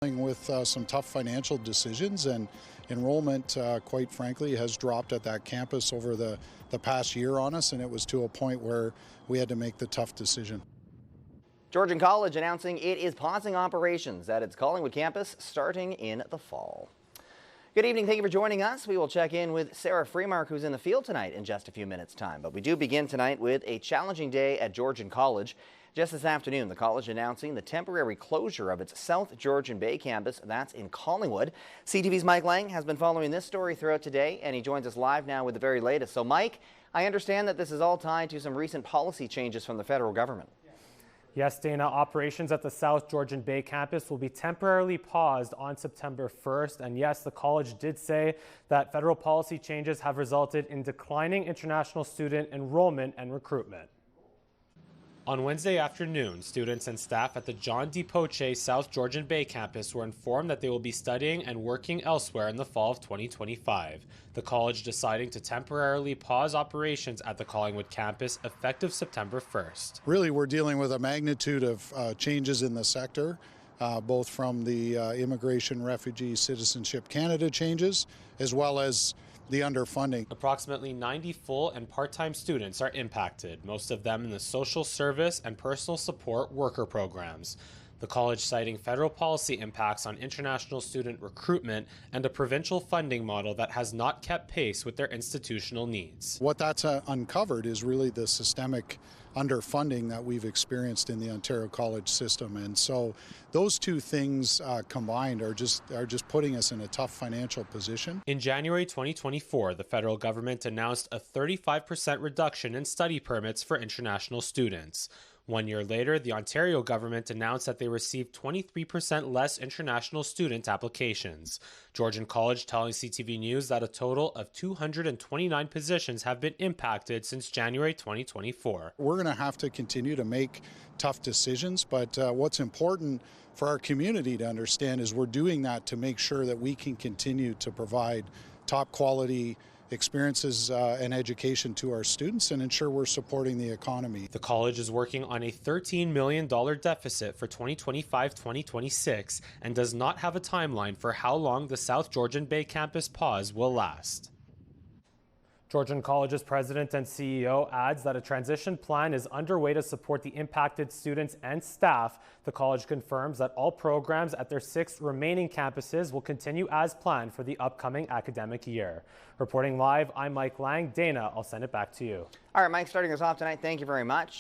With some tough financial decisions, and enrollment, quite frankly, has dropped at that campus over the past year on us, and it was to a point where we had to make the tough decision. Georgian College announcing it is pausing operations at its Collingwood campus starting in the fall. Good evening. Thank you for joining us. We will check in with Sarah Freemark, who's in the field tonight, in just a few minutes' time. But we do begin tonight with a challenging day at Georgian College. Just this afternoon, the college announcing the temporary closure of its South Georgian Bay campus. That's in Collingwood. CTV's Mike Lang has been following this story throughout today, and he joins us live now with the very latest. So, Mike, I understand that this is all tied to some recent policy changes from the federal government. Yes, Dana, operations at the South Georgian Bay campus will be temporarily paused on September 1st. And yes, the college did say that federal policy changes have resulted in declining international student enrollment and recruitment. On Wednesday afternoon, students and staff at the John D. Poche South Georgian Bay campus were informed that they will be studying and working elsewhere in the fall of 2025. The college deciding to temporarily pause operations at the Collingwood campus effective September 1st. Really, we're dealing with a magnitude of changes in the sector, both from the Immigration, Refugee, Citizenship Canada changes, as well as the underfunding. Approximately 90 full and part-time students are impacted, most of them in the social service and personal support worker programs. The college citing federal policy impacts on international student recruitment and a provincial funding model that has not kept pace with their institutional needs. What that's uncovered is really the systemic underfunding that we've experienced in the Ontario college system, and so those two things combined are just putting us in a tough financial position. In January 2024, the federal government announced a 35% reduction in study permits for international students. 1 year later, the Ontario government announced that they received 23% less international student applications. Georgian College telling CTV News that a total of 229 positions have been impacted since January 2024. We're going to have to continue to make tough decisions, but what's important for our community to understand is we're doing that to make sure that we can continue to provide top quality experiences and education to our students and ensure we're supporting the economy. The college is working on a $13 million deficit for 2025-2026 and does not have a timeline for how long the South Georgian Bay campus pause will last. Georgian College's president and CEO adds that a transition plan is underway to support the impacted students and staff. The college confirms that all programs at their 6 remaining campuses will continue as planned for the upcoming academic year. Reporting live, I'm Mike Lang. Dana, I'll send it back to you. All right, Mike, starting us off tonight, thank you very much.